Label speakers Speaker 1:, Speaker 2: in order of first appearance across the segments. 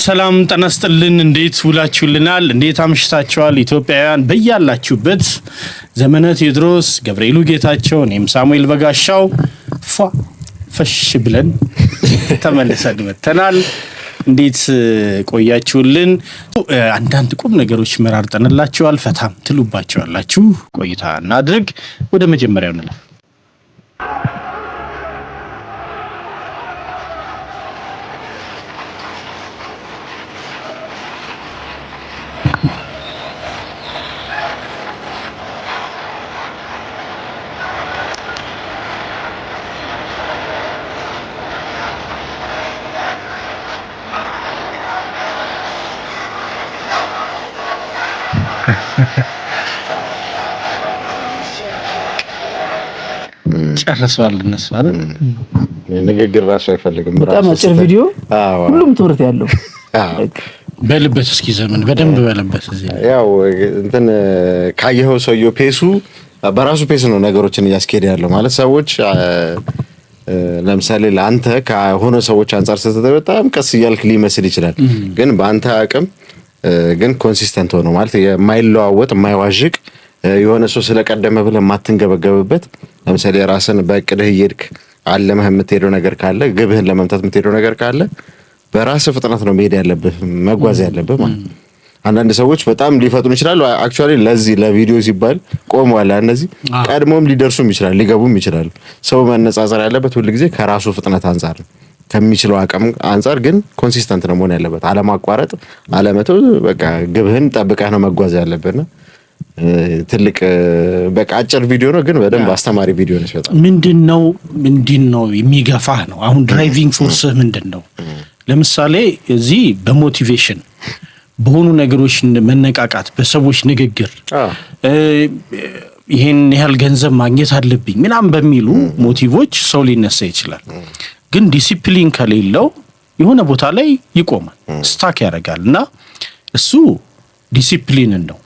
Speaker 1: ሰላም ተነስተልን እንዴት ውላችሁልናል እንዴት አምሽታችኋል ኢትዮጵያውያን በያላችሁበት ዘመነ ቴዎድሮስ ገብርኤሉ ጌታቸው እኔም ሳሙኤል በጋሻው ፈሽ ብለን ተመልሰን መተናል እንዴት ቆያችሁልን አንዳንድ ቁም ነገሮች መራርጠንላችኋል ፈታም ትሉባችኋላችሁ ቆይታ እናድርግ ወደ መጀመሪያው እንለፍ ጨርሰዋል እነሱ አይደል
Speaker 2: ንግግር ራሱ አይፈልግም
Speaker 3: በጣም አጭር ቪዲዮ ሁሉም ትምህርት ያለው
Speaker 1: በልበት እስኪ ዘመን በደንብ በልበት እዚህ
Speaker 2: ያው እንትን ካየው ሰውየው ፔሱ በራሱ ፔስ ነው ነገሮችን ያስኬድ ያለው ማለት ሰዎች ለምሳሌ ለአንተ ከሆነ ሰዎች አንፃር ስትተው በጣም ቀስ ይያልክ ሊመስል ይችላል ግን በአንተ አቅም ግን ኮንሲስተንት ሆኖ ማለት የማይለዋወጥ የማይዋዥቅ የሆነ ሰው ስለቀደመ ብለ ማትንገበገብበት ለምሳሌ ራስን በእቅድህ ይድክ አለመህ የምትሄደው ነገር ካለ ግብህን ለመምታት የምትሄደው ነገር ካለ በራስ ፍጥነት ነው መሄድ ያለብህ መጓዝ ያለብህ ማለት አንዳንድ ሰዎች በጣም ሊፈጥኑ ይችላሉ አክቹአሊ ለዚህ ለቪዲዮ ሲባል ቆመዋል እነዚህ ቀድሞም ሊደርሱም ይችላል ሊገቡም ይችላል ሰው መነጻጸር ያለበት ሁሉ ጊዜ ከራሱ ፍጥነት አንፃር ከሚችለው አቅም አንፃር ግን ኮንሲስተንት ነው መሆን ያለበት አለማቋረጥ አለመተው በቃ ግብህን ጠብቀህ ነው መጓዝ ያለብህና ትልቅ በቃ አጭር ቪዲዮ ነው ግን በደንብ አስተማሪ ቪዲዮ ነው በጣም ምንድነው የሚገፋህ ነው አሁን ድራይቪንግ ፎርስ ምንድነው ለምሳሌ እዚህ በሞቲቬሽን በሆኑ ነገሮች መነቃቃት በሰዎች ንግግር ይሄን ያህል ገንዘብ ማግኘት አለብኝ ምናምን በሚሉ ሞቲቮች ሰው ሊነሳ ይችላል ግን ዲሲፕሊን ከሌለው የሆነ ቦታ ላይ ይቆማል ስታክ ያደርጋልና እሱ ዲሲፕሊን ነው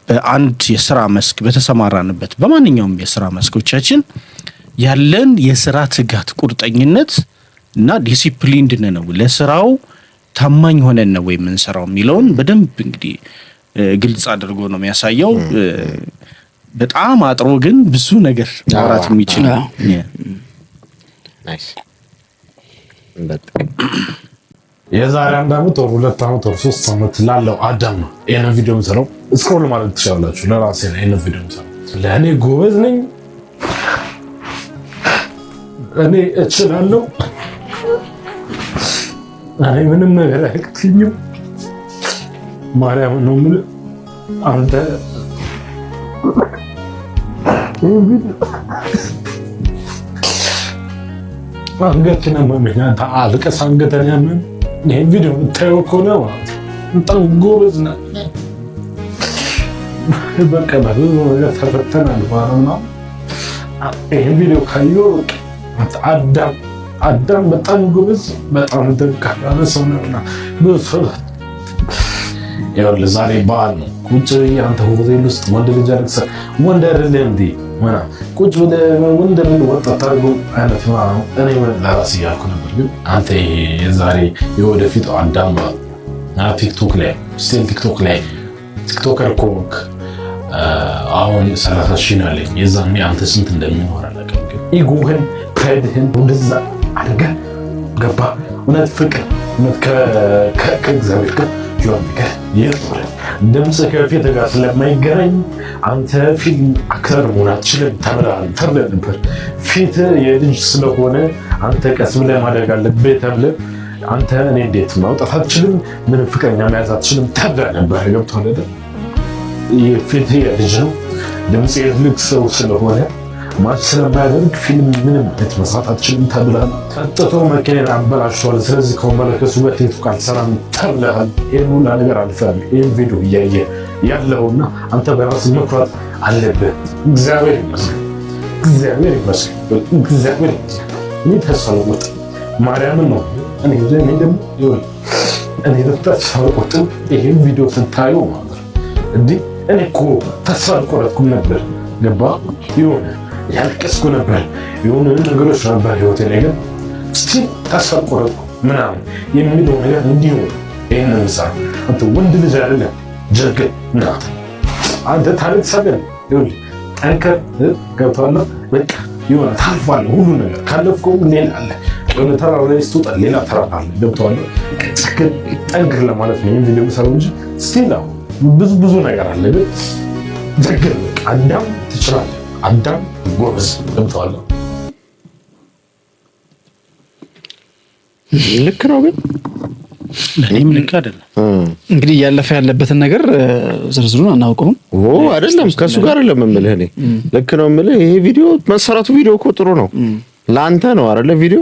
Speaker 2: በአንድ የሥራ መስክ በተሰማራንበት በማንኛውም የሥራ መስኮቻችን ያለን የሥራ ትጋት ቁርጠኝነት እና ዲሲፕሊንድ ነው ለሥራው ታማኝ ሆነን ነው የምንሰራው የሚለውን በደንብ እንግዲህ ግልጽ አድርጎ ነው የሚያሳየው በጣም አጥሮ ግን ብዙ ነገር ማውራት የሚችል ናይስ
Speaker 4: የዛሬ አንድ አመት ወር 2 አመት ወር 3 አመት ላለው አዳም ነው ይሄን ቪዲዮ የምሰራው ስክሮል ማለት ትችላላችሁ ለራሴ ነው ይሄን ቪዲዮ የምሰራው ለኔ ጎበዝ ነኝ እኔ እችላለሁ እኔ ምንም ነገር አያቅተኝም ማርያም ነው የምልህ አንተ አንገትና ማመኛ ታልቀስ አንገተኛ ምን ይሄን ቪዲዮ ታየው ኮነ ማለት በጣም ጎበዝ ነህ በቃ ብዙ ነገር ተፈተናል ማለት ነው ይሄን ቪዲዮ ካየው አዳም በጣም ጎበዝ በጣም ደካማ ሰው ነውና ብዙ ያው ለዛሬ በዓል ነው ቁጭ ያንተ ሆቴል ውስጥ ወንድ ልጅ አለክሰ ወንድ አይደለም እንዴ ማና ቁጭ ወንድ ልጅ ወጣት አድርጎ አይነት ነው እኔ ለራሴ ያልኩ ነበር ግን አንተ የዛሬ የወደፊት አዳም ቲክቶክ ላይ ስቲል ቲክቶከር ኮክ አሁን 30 ሺህ ነው ያለኝ የዛኔ አንተ ስንት እንደሚኖር አላውቅም ግን ኢጎህን ከድህን ወደዛ አድርጋ ገባ እውነት ፍቅር እውነት ከእግዚአብሔር ጋር ጆን ጋር ይርር ድምጽ ከፊት ጋር ስለማይገናኝ አንተ ፊልም አክተር መሆን አትችልም ተብለህ ነበር ፊት የልጅ ስለሆነ አንተ ቀስ ብለህ ማድረግ አለብህ ተብለህ አንተ እኔ እንዴት ማውጣት አትችልም ምን ፍቅረኛ መያዝ አትችልም ተብለህ ነበር ገብቶሃል አይደል የፊት የልጅ ነው ድምጽ የልጅ ሰው ስለሆነ ማች ስለማያደርግ ፊልም ምንም መስራት አትችልም ተብለሃል ጠጥቶ መኪናን አበላሽቷል ስለዚህ ከመለከሱ በቲክቶክ አልሰራም ተብለሃል ይሄን ሁሉ ነገር አልፈሃል ይሄን ቪዲዮ እያየ ያለውና አንተ በራስህ መኩራት አለብህ እግዚአብሔር ይመስገን እኔ ተስፋ አልቆርጥም ማርያምን ነው እኔ ደግሞ ይሁን እኔ ተስፋ አልቆርጥም ይሄን ቪዲዮ ስታዩ ማለት እንዴ እኔ እኮ ተስፋ አልቆረጥኩም ነበር ገባ ይሁን ያልቀስኩ ነበር የሆነ ነገሮች ነበር ህይወቴ ላይ ግን ስቲል ተስፋ ቆረጥኩ ምናምን የሚለው ነገር እንዲሆን ይሄን ምሳሌ አንተ ወንድ ልጅ አይደለም ጀግን ናት አንተ ታሪክ ሰገን ይሁን ጠንከር ገብቷል በቃ ይሆናል ታልፋለህ ሁሉ ነገር ካለፍከው ሌላ አለ ወደ ተራራ ላይ ስትወጣ ሌላ ተራራ አለ ገብቷል ጨክን ጠንክር ለማለት ነው ይሄን ቪዲዮ ሰራው እንጂ ስቲል ብዙ ነገር አለ ግን ጀግን አዳም ትችላለህ አዳም ጎበዝ ገብቷል
Speaker 2: ልክ ነው ግን
Speaker 1: ለኔም ልክ አይደለም
Speaker 3: እንግዲህ ያለፈ ያለበትን ነገር ዝርዝሩን አናውቀውም
Speaker 2: አይደለም ከሱ ጋር ለምምልህ እኔ ልክ ነው የምልህ ይሄ ቪዲዮ መሰራቱ ቪዲዮ እኮ ጥሩ ነው ላንተ ነው አይደለ ቪዲዮ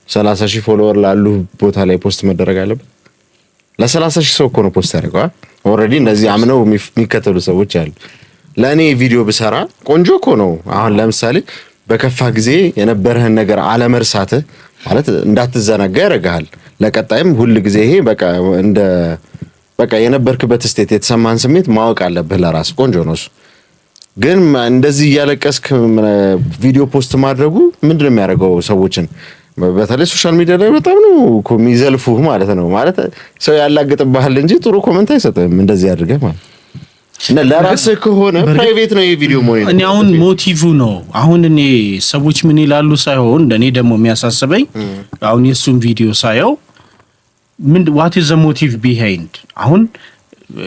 Speaker 2: 30000 ፎሎወር ላሉ ቦታ ላይ ፖስት መደረግ አለበት ለ30000 ሰው እኮ ነው ፖስት ያደርገው ኦሬዲ እነዚህ አምነው የሚከተሉ ሰዎች አሉ ለኔ ቪዲዮ ብሰራ ቆንጆ እኮ ነው አሁን ለምሳሌ በከፋ ጊዜ የነበረህን ነገር አለመርሳትህ ማለት እንዳትዘናጋ ያደርጋል ለቀጣይም ሁሉ ጊዜ ይሄ በቃ የነበርክበት ስቴት የተሰማን ስሜት ማወቅ አለብህ ለራስ ቆንጆ ነው እሱ ግን እንደዚህ ያለቀስክ ቪዲዮ ፖስት ማድረጉ ምንድነው የሚያደርገው ሰዎችን በተለይ ሶሻል ሚዲያ ላይ በጣም ነው እኮ የሚዘልፉህ ማለት ነው ማለት ሰው ያላግጥብሃል እንጂ ጥሩ ኮሜንት አይሰጥም እንደዚህ አድርገህ ማለት እና ለራስህ ከሆነ ፕራይቬት ነው የቪዲዮ ሞኒተር
Speaker 1: እኔ አሁን ሞቲቭ ነው አሁን እኔ ሰዎች ምን ይላሉ ሳይሆን እኔ ደግሞ የሚያሳስበኝ አሁን የሱን ቪዲዮ ሳየው ምን what is the motive behind አሁን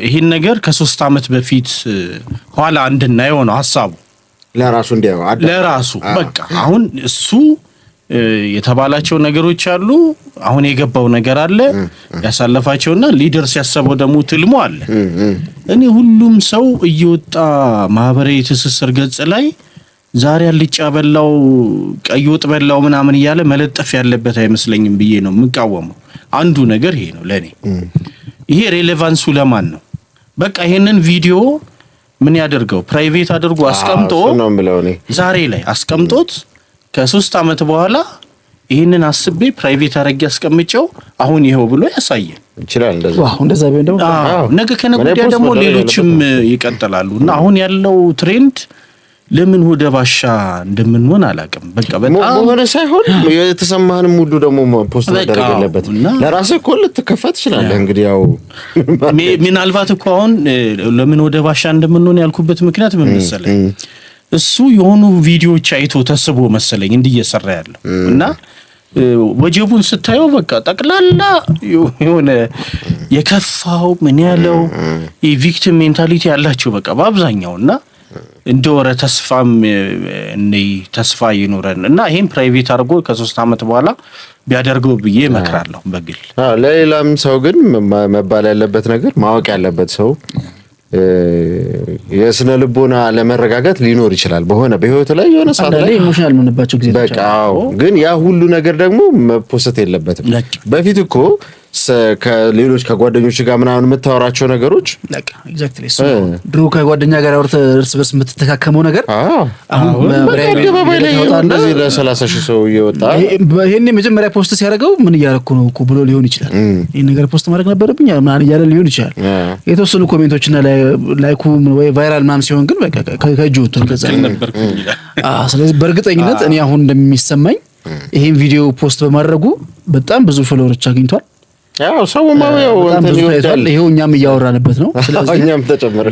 Speaker 1: ይሄን ነገር ከ3 አመት በፊት ኋላ እንድናየው ነው ሐሳቡ
Speaker 2: ለራሱ እንዲያው
Speaker 1: ለራሱ በቃ አሁን እሱ የተባላቸው ነገሮች አሉ አሁን የገባው ነገር አለ ያሳለፋቸውና ሊደርስ ያሰበው ደግሞ ትልሙ አለ እኔ ሁሉም ሰው እየወጣ ማህበራዊ ትስስር ገጽ ላይ ዛሬ አልጫ በላው ቀይ ወጥ በላው ምናምን እያለ መለጠፍ ያለበት አይመስለኝም ብዬ ነው የምቃወመው አንዱ ነገር ይሄ ነው ለኔ ይሄ ሬሌቫንሱ ለማን ነው በቃ ይሄንን ቪዲዮ ምን ያደርገው ፕራይቬት አድርጎ አስቀምጦ ዛሬ ላይ አስቀምጦት ከ3 አመት በኋላ ይሄንን አስቤ ፕራይቬት አድርጌ አስቀምጬው አሁን ይሄው ብሎ ያሳየን
Speaker 2: ይችላል
Speaker 3: እንደዛ ቢሆን ደግሞ
Speaker 1: ነገ ከነገ ደግሞ ሌሎችም ይቀጥላሉና አሁን ያለው ትሬንድ ለምን ወደ ባሻ እንደምንሆን አላውቅም በቃ በጣም
Speaker 2: ሆነ ሳይሆን የተሰማህንም ሁሉ ደግሞ ፖስት ማድረግ አለበት ለራስህ እኮ ልትከፈት ይችላል እንግዲህ ያው
Speaker 1: ምናልባት እኮ አሁን ለምን ወደ ባሻ እንደምንሆን ያልኩበት ምክንያት ምን መሰለኝ እሱ የሆኑ ቪዲዮዎች አይቶ ተስቦ መሰለኝ እንዲየሰራ ያለው እና ወጀቡን ስታየው በቃ ጠቅላላ የሆነ የከፋው ምን ያለው የቪክቲም ሜንታሊቲ ያላቸው በቃ በአብዛኛውና እንደወረ ተስፋም ተስፋ ይኖረን እና ይሄን ፕራይቬት አድርጎ ከ3 አመት በኋላ ቢያደርገው ብዬ እመክራለሁ በግል
Speaker 2: ለሌላም ሰው ግን መባል ያለበት ነገር ማወቅ ያለበት ሰው የስነ ልቦና ለመረጋጋት ሊኖር ይችላል በህይወት ላይ የሆነ ሰዓት ላይ
Speaker 3: ኢሞሽናል ምንባቸው ጊዜ
Speaker 2: በቃ ግን ያ ሁሉ ነገር ደግሞ መፖሰት የለበትም በፊት እኮ ከሌሎች ከጓደኞች ጋር ምናምን የምታወራቸው ነገሮች
Speaker 3: በቃ ኤግዛክትሊ ድሮ ከጓደኛ ጋር እርስ በርስ የምትተካከመው ነገር
Speaker 2: አሁን በአደባባይ እንደዚህ ለ30000 ሰው እየወጣ
Speaker 3: ይሄኔ መጀመሪያ ፖስት ሲያደርገው ምን እያደረኩ ነው እኮ ብሎ ሊሆን ይችላል ይሄን ነገር ፖስት ማድረግ ነበረብኝ ምናምን እያለ ሊሆን ይችላል የተወሰኑ ኮሜንቶችና ላይኩ ወይ ቫይራል ምናምን ሲሆን ግን በቃ ከእጁ ወጥቶ ከዛ ስለዚህ በእርግጠኝነት እኔ አሁን እንደሚሰማኝ ይሄን ቪዲዮ ፖስት በማድረጉ በጣም ብዙ ፎሎወሮች አግኝቷል
Speaker 2: ያው ሰውማ ያው እንትን ይወጣል
Speaker 3: ይሄው እኛም እያወራንበት ነው
Speaker 2: ስለዚህ እኛም ተጨመረ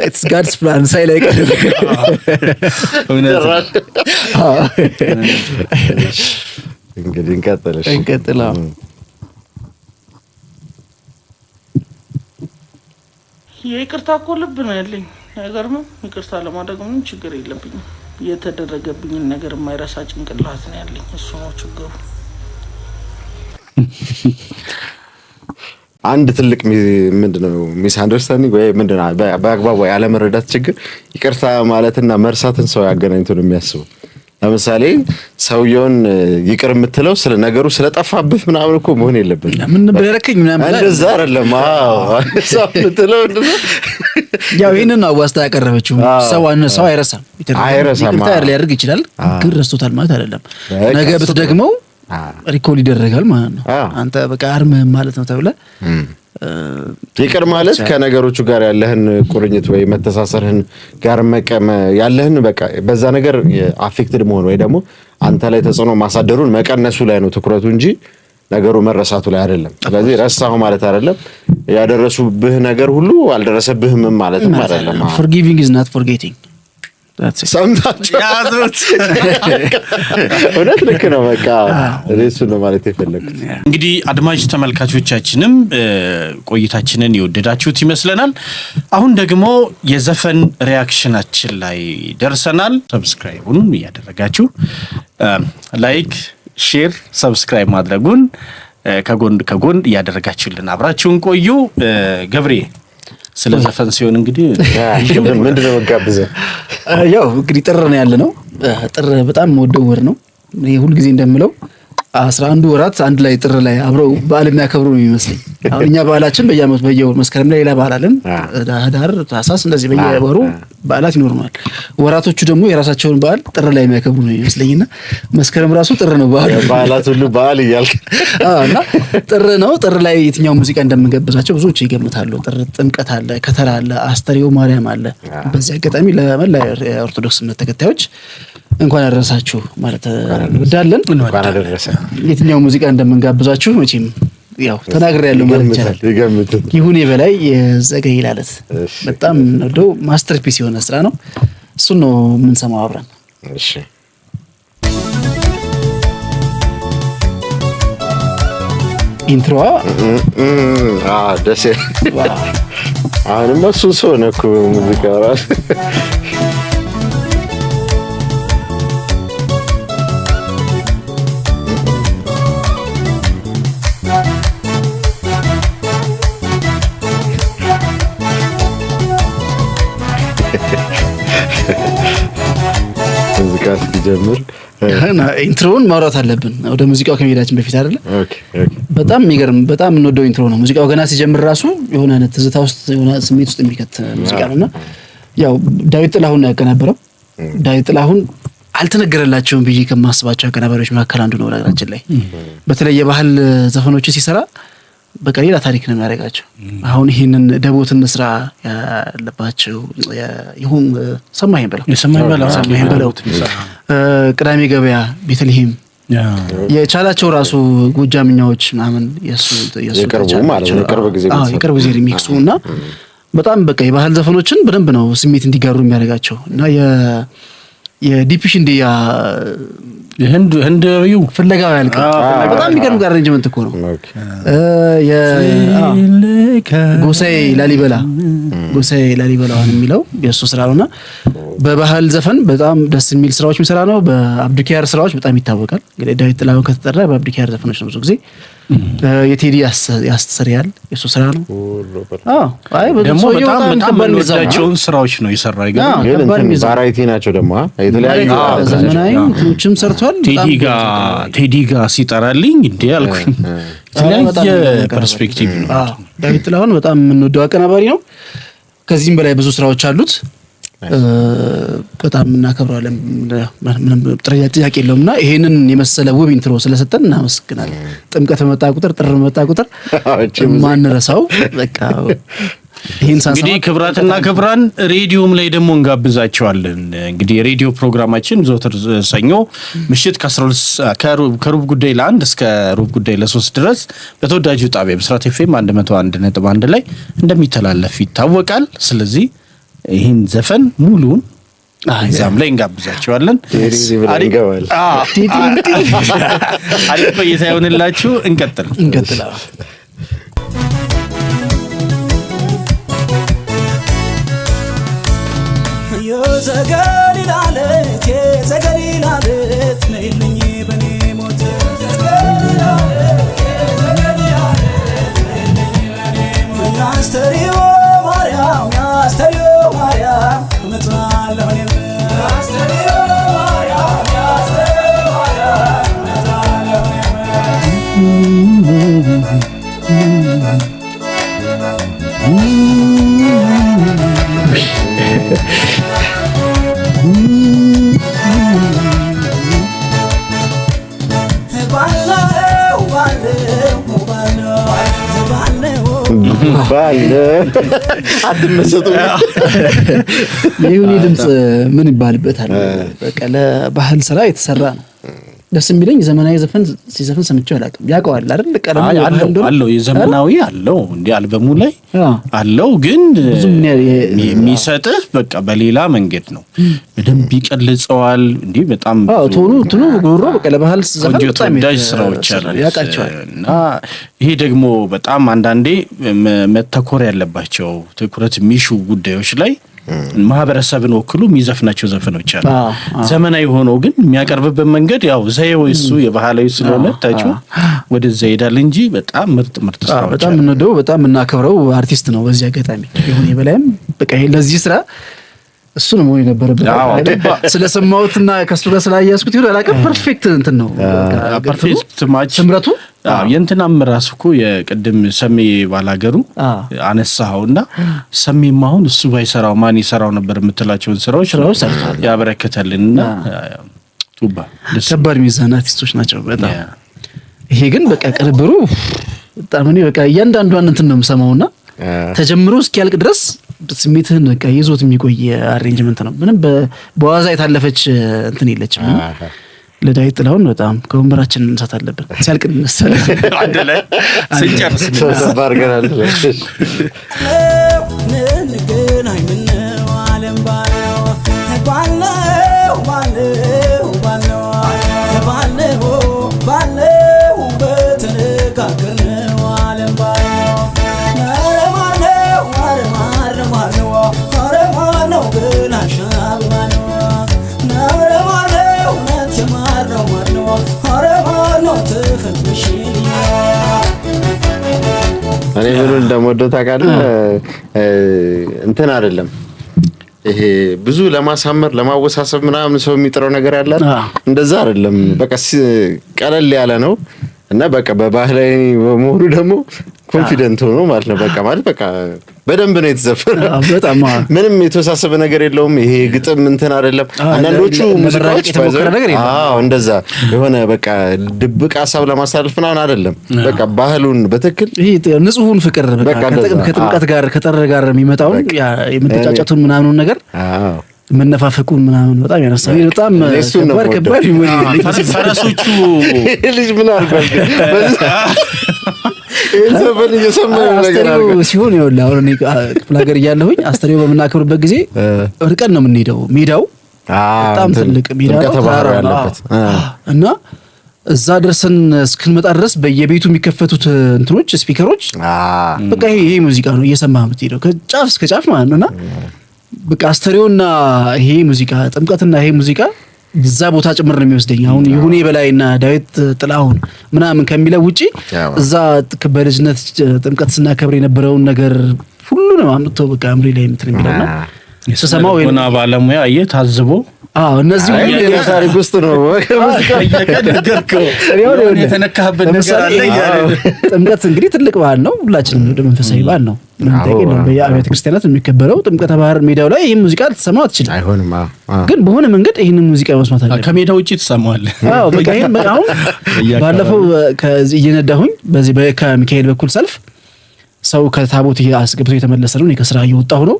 Speaker 3: ኢትስ ጋድስ ፕላን ሳይ ላይ ቀደም
Speaker 2: እንግዲህ እንቀጥላለን
Speaker 5: ይቅርታ እኮ ልብ ነው ያለኝ አይገርምም ይቅርታ ለማድረግ ምንም ችግር የለብኝም የተደረገብኝን ነገር የማይረሳ ጭንቅላት ነው ያለኝ እሱ ነው ችግሩ
Speaker 2: አንድ ትልቅ ምንድነው ሚስ አንደርስታንዲንግ ወይ ምንድነው በአግባቡ ያለ መረዳት ችግር ይቅርታ ማለትና መርሳትን ሰው ያገናኝቶ ነው የሚያስበው ለምሳሌ ሰውየውን ይቅር የምትለው ስለ ነገሩ ስለጠፋብህ ምናምን እኮ መሆን የለበትም
Speaker 3: ምን በረከኝ ምናምን
Speaker 2: እንደዛ አይደለም ሰው የምትለው እንደዛ
Speaker 3: ያው ይሄንን አዋስታ ያቀረበችው ሰው አይረሳም ይቅርታ ሊያደርግ ይችላል ግን ረስቶታል ማለት አይደለም ነገ ብትደግመው ሪኮል ይደረጋል ማለት ነው አንተ በቃ አርም ማለት ነው ተብለ
Speaker 2: ይቅር ማለት ከነገሮቹ ጋር ያለህን ቁርኝት ወይ መተሳሰርህን ጋር መቀመ ያለህን በቃ በዛ ነገር አፌክትድ መሆን ወይ ደግሞ አንተ ላይ ተጽዕኖ ማሳደሩን መቀነሱ ላይ ነው ትኩረቱ እንጂ ነገሩ መረሳቱ ላይ አይደለም። ስለዚህ ረሳሁ ማለት አይደለም። ያደረሱብህ ነገር ሁሉ አልደረሰብህም ማለትም አይደለም።
Speaker 3: forgiving is not forgetting
Speaker 2: ሰምታችሁ ያዙት። እውነት ልክ ነው። በቃ እሱ ነው ማለት የፈለኩት።
Speaker 1: እንግዲህ አድማጭ ተመልካቾቻችንም ቆይታችንን ይወደዳችሁት ይመስለናል። አሁን ደግሞ የዘፈን ሪአክሽናችን ላይ ደርሰናል። ሰብስክራይቡን ያደረጋችሁ ላይክ፣ ሼር፣ ሰብስክራይብ ማድረጉን ከጎን ያደረጋችሁልን አብራችሁን ቆዩ። ገብሬ ስለ ዘፈን ሲሆን እንግዲህ
Speaker 2: ምንድነው መጋብዘው?
Speaker 3: ያው እንግዲህ ጥር ነው ያለነው። ጥር በጣም ወደው ወር ነው። እኔ ሁሉ ጊዜ እንደምለው 11 ወራት አንድ ላይ ጥር ላይ አብረው በዓል የሚያከብሩ ነው የሚመስለኝ። አሁን እኛ በዓላችን በየዓመቱ በየወሩ መስከረም ላይ ሌላ በዓል አለን። ዳር ታሳስ እንደዚህ በየወሩ በዓላት ይኖርናል። ወራቶቹ ደግሞ የራሳቸውን በዓል ጥር ላይ የሚያከብሩ ነው የሚመስለኝና መስከረም ራሱ ጥር ነው
Speaker 2: በዓላት ሁሉ በዓል ይያልክ
Speaker 3: እና ጥር ነው። ጥር ላይ የትኛው ሙዚቃ እንደምንገብዛቸው ብዙዎች ይገምታሉ። ጥር ጥምቀት አለ፣ ከተራ አለ፣ አስተሪዮ ማርያም አለ። በዚህ አጋጣሚ ለመላ ኦርቶዶክስ እምነት ተከታዮች እንኳን አደረሳችሁ ማለት እንወዳለን።
Speaker 2: እንኳን አደረሰ።
Speaker 3: የትኛው ሙዚቃ እንደምንጋብዛችሁ መቼም ያው ተናግሬያለሁ ማለት ይችላል። ይሁኔ በላይ የዘገይ ይላለት በጣም ነው ማስተርፒስ የሆነ ስራ ነው። እሱን ነው የምንሰማው አብረን።
Speaker 2: እሺ
Speaker 3: ኢንትሮዋ
Speaker 2: ደስ አሁንም እሱ ሰው ነው እኮ ሙዚቃ ራስ ሙዚቃ ሲጀምር
Speaker 3: ኢንትሮውን ማውራት አለብን ወደ ሙዚቃው ከመሄዳችን በፊት አይደለ?
Speaker 2: ኦኬ
Speaker 3: በጣም የሚገርም በጣም እንወደው ኢንትሮ ነው። ሙዚቃው ገና ሲጀምር ራሱ የሆነ አይነት ትዝታ ውስጥ የሆነ ስሜት ውስጥ የሚከት ሙዚቃ ነውና ያው ዳዊት ጥላሁን ነው ያቀናበረው። ዳዊት ጥላሁን አልተነገረላቸውም ብዬ ከማስባቸው አቀናባሪዎች መካከል አንዱ ነው። ነገራችን ላይ በተለይ የባህል ዘፈኖችን ሲሰራ በቃ ሌላ ታሪክ ነው የሚያደርጋቸው። አሁን ይሄንን ደቦትን ስራ ያለባቸው ይሁን ሰማኸኝ በለው ቅዳሜ ገበያ ቤተልሔም የቻላቸው ራሱ ጎጃምኛዎች ምናምን የሱ
Speaker 2: የቅርቡ ማለት ነው
Speaker 3: የቅርብ ጊዜ ሪሚክሱና በጣም በቃ የባህል ዘፈኖችን በደንብ ነው ስሜት እንዲጋሩ የሚያደርጋቸው እና የዲፒሽ እንዲያ
Speaker 1: ህንድዩ
Speaker 3: ፍለጋው ያልከ በጣም የሚገርም ጋር አሬንጅመንት እኮ ነው። ጎሳዬ ላሊበላዋን የሚለው የእሱ ስራ ነውና በባህል ዘፈን በጣም ደስ የሚል ስራዎች የሚሰራ ነው። በአብዱኪያር ስራዎች በጣም ይታወቃል። እንግዲህ ዳዊት ጥላሁን ከተጠራ በአብዱኪያር ዘፈኖች ነው ብዙ ጊዜ። የቴዲ ያስተሰርያል የእሱ ስራ ነው።
Speaker 1: አይ ደግሞ በጣም ወዳቸውን ስራዎች ነው የሰራው።
Speaker 2: ግን ቫራይቲ ናቸው ደግሞ የተለያዩ
Speaker 3: ዘመናዊ እንትኖችም ሰርቷል።
Speaker 1: ቴዲ ጋር ሲጠራልኝ እንዴ አልኩኝ። የተለያየ ፐርስፔክቲቭ ነው።
Speaker 3: ዳዊት ጥላሁን በጣም የምንወደው አቀናባሪ ነው። ከዚህም በላይ ብዙ ስራዎች አሉት። በጣም እናከብራለን። ምንም ጥያቄ የለውምና ይሄንን የመሰለ ውብ ኢንትሮ ስለሰጠን እናመሰግናለን። ጥምቀት በመጣ ቁጥር ጥር በመጣ ቁጥር ማንረሳው በቃ ይሄን ሳንሰማ
Speaker 1: እንግዲህ ክብራትና ክብራን ሬዲዮም ላይ ደግሞ እንጋብዛቸዋለን። እንግዲህ ሬዲዮ ፕሮግራማችን ዘወትር ሰኞ ምሽት ከሩብ ጉዳይ ለ1 እስከ ሩብ ጉዳይ ለ3 ድረስ በተወዳጁ ጣቢያ ብስራት ኤፍኤም 101.1 ላይ እንደሚተላለፍ ይታወቃል። ስለዚህ ይሄን ዘፈን ሙሉን እዛም ላይ እንጋብዛቸዋለን። አሪፍ ቆይታ ይሁንላችሁ። እንቀጥል።
Speaker 6: የዘገሊላለት ነይልኝ በኔ ሞት ያስተሪዮ ማርያም እመጣለሁ እኔም ያስተሪዮ ማርያም እመጣለሁ
Speaker 2: ባለ አትመሰጡ።
Speaker 3: የይሁኔ ድምጽ ምን ይባልበታል? በቃ ለባህል ስራ የተሰራ ነው። ደስ የሚለኝ ዘመናዊ ዘፈን ሲዘፈን ሰምቼው አላውቅም። ያውቀዋል አይደል? ቀረም
Speaker 1: አለው የዘመናዊ አለው እንዴ አልበሙ ላይ አለው። ግን የሚሰጥህ በቃ በሌላ መንገድ ነው። በደንብ ይቀልጸዋል እንዴ በጣም
Speaker 3: ቶኑ ጉሮ በቃ ለባህል ዘፈን
Speaker 1: በጣም ተወዳጅ ስራዎች
Speaker 3: ያውቃቸዋል።
Speaker 1: እና ይሄ ደግሞ በጣም አንዳንዴ መተኮር ያለባቸው ትኩረት የሚሹ ጉዳዮች ላይ ማህበረሰብን ወክሉ የሚዘፍናቸው ዘፈኖች አሉ። ዘመናዊ ሆኖ ግን የሚያቀርብበት መንገድ ያው ዘዬው እሱ የባህላዊ ስለሆነ ታቹ ወደዛ ይሄዳል እንጂ በጣም ምርጥ ስራዎች
Speaker 3: በጣም እንወደው በጣም እናከብረው አርቲስት ነው። በዚህ አጋጣሚ ይሁን የበላይም በቃ ለዚህ ስራ እሱ ነው መሆን የነበረበት። ስለሰማሁትና ከሱ ጋር ስላያስኩት ይሁን አላውቅም። ፐርፌክት እንትን ነው
Speaker 1: ፐርፌክት ማች
Speaker 3: ምረቱ
Speaker 1: የእንትናም ራሱ እኮ የቅድም ሰሜ ባላገሩ አነሳውና ሰሜም አሁን እሱ ባይሰራው ማን ይሰራው ነበር የምትላቸውን ስራዎች ያበረከተልንና ቱባ
Speaker 3: ከባድ ሚዛን አርቲስቶች ናቸው በጣም። ይሄ ግን በቃ ቅርብሩ በጣም እኔ በቃ እያንዳንዷን እንትን ነው የምሰማውና ተጀምሮ እስኪያልቅ ድረስ ስሜትህን በቃ ይዞት የሚቆይ አሬንጅመንት ነው። ምንም በዋዛ የታለፈች እንትን የለችም። ለዳዊት ጥላሁን በጣም ከወንበራችን እንሳት አለብን ሲያልቅ መሰለህ
Speaker 1: አንድ ላይ ስንጨርስ
Speaker 2: ተባርገናል።
Speaker 6: እንገናኝ ምነው ዓለም ባለው በተነጋገርነው ዓለም ባለው ማነው ግን አሻብባነው
Speaker 2: እኔ ምኑን እንደምወደው ታውቃለህ? እንትን አይደለም ይሄ ብዙ ለማሳመር ለማወሳሰብ ምናምን ሰው የሚጥረው ነገር ያለ እንደዛ አይደለም። በቃ ቀለል ያለ ነው እና በቃ በባህላዊ በመሆኑ ደግሞ ኮንፊደንት ሆኖ ማለት ነው። በቃ ማለት በቃ በደንብ ነው የተዘፈነው።
Speaker 3: በጣም
Speaker 2: ምንም የተወሳሰበ ነገር የለውም። ይሄ ግጥም እንትን አይደለም። አንዳንዶቹ ሙዚቃዎች እንደዛ የሆነ በቃ ድብቅ ሀሳብ ለማሳለፍ ምናምን አይደለም። በቃ ባህሉን በትክክል
Speaker 3: ይሄ ንጹሁን ፍቅር በቃ ከጥምቀት ጋር ከጠር ጋር የሚመጣውን የመተጫጨቱን ምናምኑን ነገር መነፋፈቁን ምናምን በጣም ያነሳው በጣም ከባድ ይሞላል።
Speaker 1: ፈረሶቹ
Speaker 2: ልጅ ምን አልኳል ዘፈን እየሰማሁ ነገር አድርገው
Speaker 3: ሲሆን ይኸውልህ አሁን እኔ ክፍለ ሀገር እያለሁኝ አስተሪው በምናከብርበት ጊዜ ርቀን ነው የምንሄደው። ሜዳው በጣም ትልቅ ሜዳ ነው እና እዛ ድረስን እስክንመጣ ድረስ በየቤቱ የሚከፈቱት እንትኖች ስፒከሮች በቃ ይሄ ሙዚቃ ነው እየሰማህ የምትሄደው ከጫፍ እስከ ጫፍ ማለት ነውና በቃ አስተሪውና ይሄ ሙዚቃ ጥምቀትና ይሄ ሙዚቃ እዛ ቦታ ጭምር ነው የሚወስደኝ። አሁን ይሁኔ በላይና ዳዊት ጥላሁን ምናምን ከሚለው ውጪ እዛ በልጅነት ጥምቀት ስናከብር የነበረውን ነገር ሁሉ ነው አምጥቶ በቃ አምሪ ላይ እንትን የሚለውና ተሰማው
Speaker 1: ወይና ባለሙያ እየታዘቦ
Speaker 3: እነዚህ ሁሉ
Speaker 2: የታሪክ ውስጥ ነው
Speaker 1: ነገርከው የተነካህበት ነገር አለ ያለ
Speaker 3: ጥምቀት እንግዲህ ትልቅ በዓል ነው። ሁላችንም ወደ መንፈሳዊ በዓል ነው በየአብያተ ክርስቲያናት የሚከበረው ጥምቀተ ባህር ሜዳው ላይ ይሄን ሙዚቃ ልትሰማው አትችልም።
Speaker 2: አይሆንም።
Speaker 3: ግን በሆነ መንገድ ይሄንን ሙዚቃ መስማት አለ።
Speaker 1: ከሜዳ ውጪ ትሰማዋለህ።
Speaker 3: በቃ ይሄን አሁን ባለፈው ከዚህ እየነዳሁኝ በዚህ በየካ ሚካኤል በኩል ሰልፍ ሰው ከታቦት አስገብቶ የተመለሰ ነው። እኔ ከስራ እየወጣሁ ነው።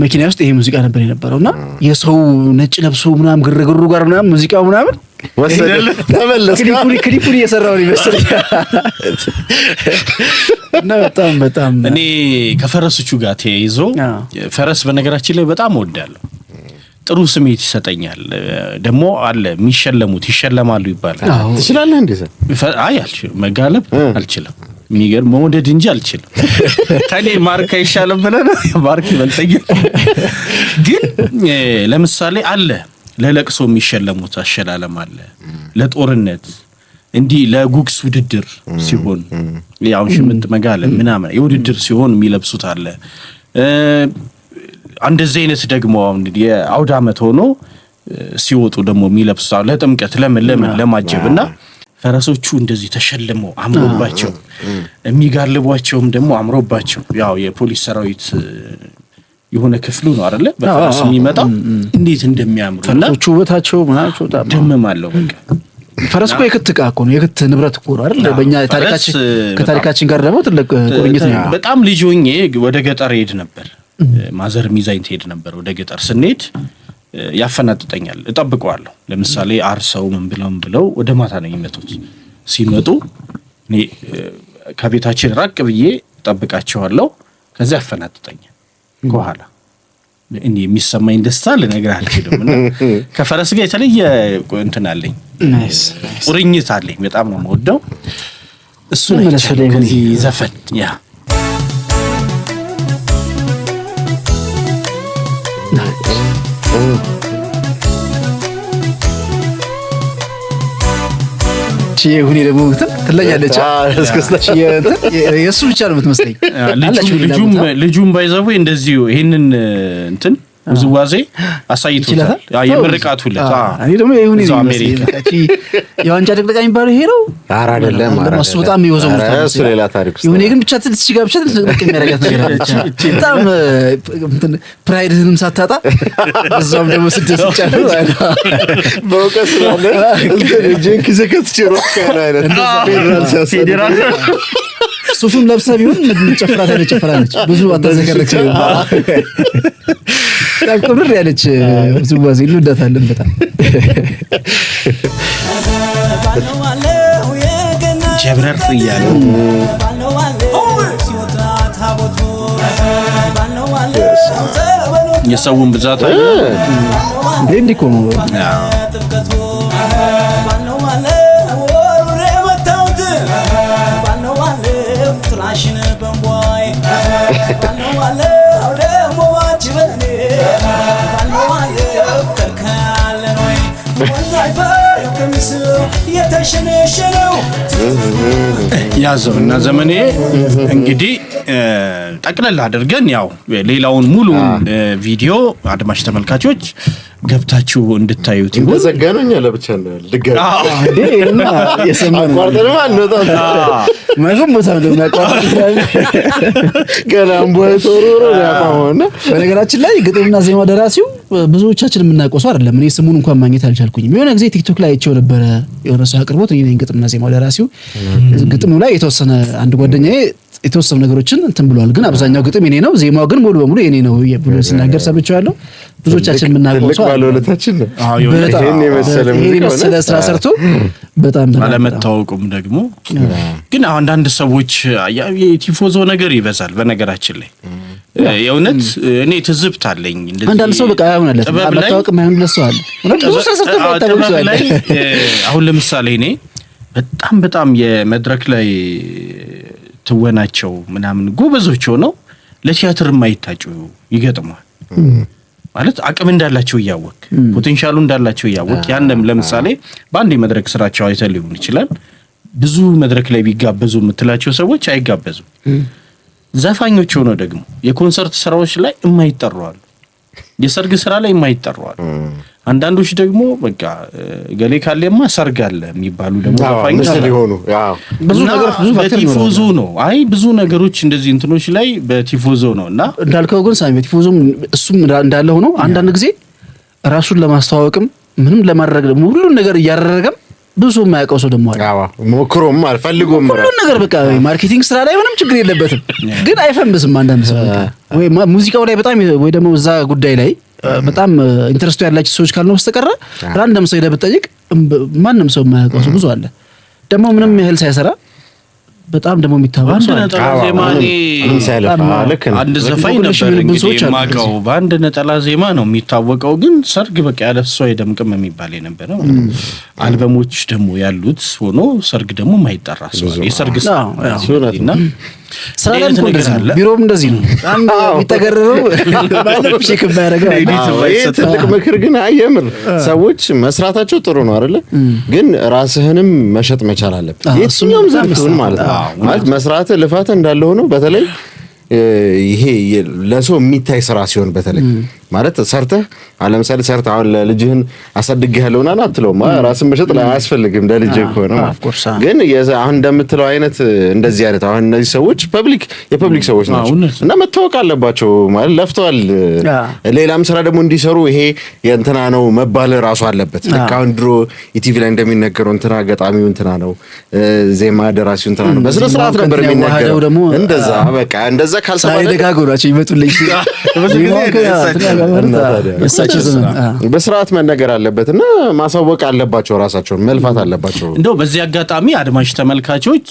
Speaker 3: መኪና ውስጥ ይሄ ሙዚቃ ነበር የነበረውና የሰው ነጭ ለብሶ ምናምን ግርግሩ ጋር ምናምን ሙዚቃው ምናምን
Speaker 2: ወሰደ ተመለስ
Speaker 3: ክሊፑን እየሰራው ነው ይመስለኝ። እና በጣም
Speaker 1: እኔ ከፈረሶቹ ጋር ተያይዞ ፈረስ በነገራችን ላይ በጣም እወዳለሁ። ጥሩ ስሜት ይሰጠኛል። ደግሞ አለ የሚሸለሙት ይሸለማሉ ይባላል።
Speaker 2: ትችላለህ እንዴ?
Speaker 1: አይ አልችልም፣ መጋለብ አልችልም። የሚገርም መውደድ እንጂ አልችልም። ከኔ ማርካ ይሻላል ብለህ ማርክ ይበልጠኛል። ግን ለምሳሌ አለ ለለቅሶ የሚሸለሙት አሸላለም አለ። ለጦርነት እንዲህ ለጉግስ ውድድር ሲሆን ያው ሽምጥ መጋለም ምናምን የውድድር ሲሆን የሚለብሱት አለ። እንደዚህ አይነት ደግሞ አሁን የአውደ ዓመት ሆኖ ሲወጡ ደግሞ የሚለብሱት ለጥምቀት ለምን ለማጀብና ፈረሶቹ እንደዚህ ተሸልመው አምሮባቸው የሚጋልቧቸውም ደግሞ አምሮባቸው ያው የፖሊስ ሰራዊት የሆነ ክፍሉ ነው አይደለ? በፈረስ የሚመጣው እንዴት እንደሚያምሩና
Speaker 3: ፈረሶቹ ውበታቸው ምናቸው
Speaker 1: ደምማለው በቃ
Speaker 3: ፈረስ እኮ የክት ዕቃ እኮ ነው፣ የክት ንብረት እኮ ነው አይደል? በእኛ ታሪካችን ከታሪካችን ጋር ደግሞ ትልቅ ቁርኝት ነው።
Speaker 1: በጣም ልጅ ሆኜ ወደ ገጠር ሄድ ነበር። ማዘር ሚዛኝ ትሄድ ነበር። ወደ ገጠር ስንሄድ ያፈናጥጠኛል፣ እጠብቀዋለሁ። ለምሳሌ አርሰው ምን ብለው ወደ ማታ ነው የሚመጡት። ሲመጡ እኔ ከቤታችን ራቅ ብዬ እጠብቃቸዋለሁ። ከዚያ ያፈናጥጠኛል ከኋላ። እኔ የሚሰማኝ ደስታ ልነግርህ አልችልም። እና ከፈረስ ጋር የተለየ እንትን አለኝ፣ ቁርኝት አለኝ። በጣም ነው የምወደው እሱ ነው። ከዚህ ዘፈን ያ
Speaker 3: ሁኔ ደግሞ ትለኛለች። የእሱ ብቻ ነው የምትመስለኝ።
Speaker 1: ልጁም ባይዘው እንደዚሁ ይሄንን እንትን ውዝዋዜ አሳይቶታል። የምርቃቱ ዕለት
Speaker 3: እኔ ደግሞ ይሁን ነው አሜሪካ የዋንጫ ድቅድቃ የሚባለው ይሄ ነው።
Speaker 2: ኧረ አይደለም።
Speaker 3: እሱ በጣም ይወዘው
Speaker 2: እሱ ሌላ ታሪክ
Speaker 3: ይሁን ግን ብቻ ትልስ ጋር ብቻ ትልቅ የሚያረጋት ነገር አለች። በጣም ፕራይድንም ሳታጣ እዛም ደግሞ ስደስ ይቻላል
Speaker 2: በእውቀት ስላለ ጀንኪ ዘከት ችሮ ካላይነት ፌዴራል
Speaker 3: ሱፍም ለብሳ ቢሆን ጨፍራት አይነት ጨፍራለች። ብዙ አታዘከረች። ታቆብር ያለች ዝዋዜ እንወዳታለን በጣም።
Speaker 1: ጀብረር እያለ የሰውን ብዛት አለ
Speaker 3: እንዴ እኮ ነው።
Speaker 1: ያዘው እና ዘመኔ እንግዲህ ጠቅለል አድርገን ያው ሌላውን ሙሉውን ቪዲዮ አድማጭ ተመልካቾች ገብታችሁ እንድታዩት ይሁን።
Speaker 2: ዘጋነኛ ለብቻ ነው ድጋሚ
Speaker 3: እና የሰማነው
Speaker 2: ቋርጠን አንወጣም
Speaker 3: ማይሆን ቦታ ነው ማቋርጠን
Speaker 2: ገላም ቦይቶሮሮ ያፋውና።
Speaker 3: በነገራችን ላይ ግጥምና ዜማ ደራሲው ብዙዎቻችን የምናውቀው ሰው አይደለም። እኔ ስሙን እንኳን ማግኘት አልቻልኩኝም። የሆነ ጊዜ ቲክቶክ ላይ አይቼው ነበር የሆነ ሰው አቅርቦት እኔ ነኝ ግጥምና ዜማ ደራሲው። ግጥሙ ላይ የተወሰነ አንድ ጓደኛዬ የተወሰኑ ነገሮችን እንትን ብሏል። ግን አብዛኛው ግጥም የኔ ነው፣ ዜማው ግን ሙሉ በሙሉ የኔ ነው ብሎ ሲናገር ሰምቻለሁ። ብዙዎቻችን የምናውቀው ሰው
Speaker 2: ባለውለታችን ነው።
Speaker 3: ይሄን የመሰለ ስራ ሰርቶ በጣም
Speaker 1: አለመታወቁም ደግሞ ግን አንዳንድ ሰዎች የቲፎዞ ነገር ይበዛል። በነገራችን ላይ የእውነት እኔ ትዝብት አለኝ።
Speaker 3: አንዳንድ ሰው በቃ ያውናለት አለመታወቅም አይሆንለት ሰው አለ። ብዙ ስራ ሰርቶ ባይታወቅ ሰው አለ።
Speaker 1: አሁን ለምሳሌ እኔ በጣም የመድረክ ላይ ትወናቸው ምናምን ጎበዞች ሆነው ለቲያትር የማይታጩ ይገጥማል። ማለት አቅም እንዳላቸው ያወቅ ፖቴንሻሉ እንዳላቸው ያወቅ ያንንም ለምሳሌ በአንድ መድረክ ስራቸው አይተህ ሊሆን ይችላል። ብዙ መድረክ ላይ ቢጋበዙ የምትላቸው ሰዎች አይጋበዙም። ዘፋኞች ሆነው ደግሞ የኮንሰርት ስራዎች ላይ የማይጠሩ አሉ፣ የሰርግ ስራ ላይ የማይጠሩ አሉ። አንዳንዶች ደግሞ በቃ ገሌ ካለማ ሰርግ አለ የሚባሉ ደግሞ ዘፋኞች
Speaker 2: ሊሆኑ
Speaker 3: ብዙ ነገር ብዙ
Speaker 1: በቲፎዞ ነው። አይ ብዙ ነገሮች እንደዚህ እንትኖች ላይ በቲፎዞ ነውና
Speaker 3: እንዳልከው ግን ሳይም በቲፎዞም እሱም እንዳለ ሆኖ አንዳንድ ጊዜ ራሱን ለማስተዋወቅም ምንም ለማድረግ ደግሞ ሁሉን ነገር እያደረገም ብዙ የማያውቀው ሰው ደግሞ አለ።
Speaker 2: ሞክሮም አልፈልጎም
Speaker 3: ሁሉን ነገር በቃ ማርኬቲንግ ስራ ላይ ምንም ችግር የለበትም፣ ግን አይፈምስም። አንዳንድ ሰው ወይ ሙዚቃው ላይ በጣም ወይ ደግሞ እዛ ጉዳይ ላይ በጣም ኢንተረስቱ ያላችሁ ሰዎች ካልነው በስተቀር ራንደም ሰው ይደብጠይቅ ማንንም ሰው የማያውቀው ሰው ብዙ አለ። ደግሞ ምንም ያህል ሳይሰራ በጣም ደግሞ የሚታወቅ ሰው
Speaker 1: ነጠላ ዜማ አንድ ዘፋኝ ነበር እንግዲህ የማውቀው በአንድ ነጠላ ዜማ ነው የሚታወቀው። ግን ሰርግ በቃ ያለሱ አይደምቅም የሚባል የነበረው አልበሞች ደግሞ ያሉት ሆኖ ሰርግ ደግሞ ማይጠራ ሰው የሰርግ ሰውና
Speaker 3: ስራ ላይ እንደዚህ ቢሮም እንደዚህ ነው። አንድ የሚተገረረው ባለብሽ ከማያረጋው
Speaker 2: ትልቅ ምክር ግን አየምር ሰዎች መስራታቸው ጥሩ ነው አይደለ? ግን ራስህንም መሸጥ መቻል አለብህ። የትኛውም ዘርፍን ማለት ነው። ማለት መስራት ልፋት እንዳለ ሆኖ በተለይ ይሄ ለሰው የሚታይ ስራ ሲሆን በተለይ ማለት ሰርተህ ለምሳሌ ሰርተህ አሁን ለልጅህን አሳድግሃለሁና አትለውም ራስን መሸጥ ላይ አያስፈልግም ለልጅህ ከሆነ ግን አሁን እንደምትለው አይነት እንደዚህ አይነት አሁን እነዚህ ሰዎች የፐብሊክ ሰዎች ናቸው እና መታወቅ አለባቸው ማለት ለፍተዋል ሌላም ስራ ደግሞ እንዲሰሩ ይሄ የእንትና ነው መባል ራሱ አለበት አሁን ድሮ ኢቲቪ ላይ እንደሚነገረው እንትና ገጣሚው እንትና ነው ዜማ ደራሲው እንትና ነው በስነ ስርዓት ነበር የሚነገረው እንደዛ በቃ እንደዛ ካልተባለ
Speaker 3: ደጋጎራቸው ይመጡልኝ
Speaker 2: በስርዓት መነገር አለበትና ማሳወቅ አለባቸው ራሳቸውን መልፋት አለባቸው
Speaker 1: እንደው በዚህ አጋጣሚ አድማጭ ተመልካቾች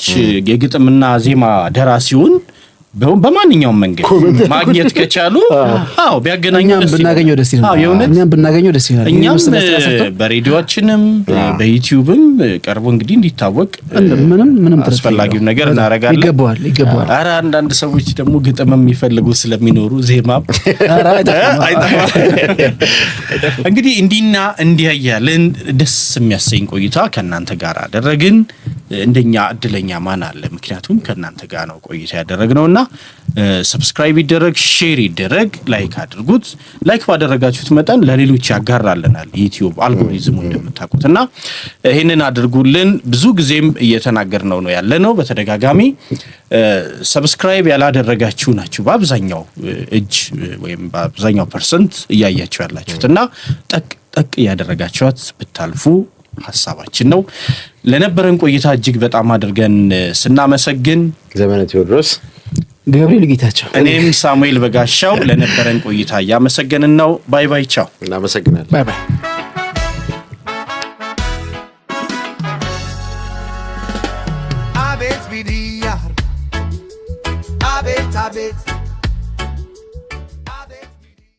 Speaker 1: የግጥምና ዜማ ደራሲውን በማንኛውም መንገድ ማግኘት ከቻሉ ቢያገናኙን
Speaker 3: ብናገኘው ደስ ይላል እኛም ብናገኘው ደስ ይላል
Speaker 1: እኛም በሬዲዮአችንም በዩቲዩብም ቀርቦ እንግዲህ እንዲታወቅ
Speaker 3: ምንም
Speaker 1: አስፈላጊው ነገር እናረጋለን
Speaker 3: ይገባዋል
Speaker 1: ኧረ አንዳንድ ሰዎች ደግሞ ግጥም የሚፈልጉ ስለሚኖሩ ዜማም እንግዲህ እንዲና እንዲያያልን ደስ የሚያሰኝ ቆይታ ከናንተ ጋር አደረግን እንደኛ እድለኛ ማን አለ ምክንያቱም ከናንተ ጋር ነው ቆይታ ያደረግነውና ሰብስክራይብ ይደረግ ሼር ይደረግ ላይክ አድርጉት ላይክ ባደረጋችሁት መጠን ለሌሎች ያጋራልናል ዩቲዩብ አልጎሪዝሙ እንደምታውቁትና ይሄንን አድርጉልን ብዙ ጊዜም እየተናገርነው ነው ያለነው በተደጋጋሚ ሰብስክራይብ ያላደረጋችሁ ናችሁ በአብዛኛው እጅ ወይም በአብዛኛው ፐርሰንት እያያችሁ ያላችሁትና ጠቅ ያደረጋችኋት ብታልፉ ሐሳባችን ነው ለነበረን ቆይታ እጅግ በጣም አድርገን ስናመሰግን
Speaker 2: ዘመነ ቴዎድሮስ
Speaker 3: ገብርኤል ጌታቸው
Speaker 1: እኔም ሳሙኤል በጋሻው ለነበረን ቆይታ ያመሰግነን ነው ባይ ባይ ቻው
Speaker 2: እናመሰግናለን
Speaker 3: ባይ ባይ
Speaker 6: አቤት ቢዲያ አቤት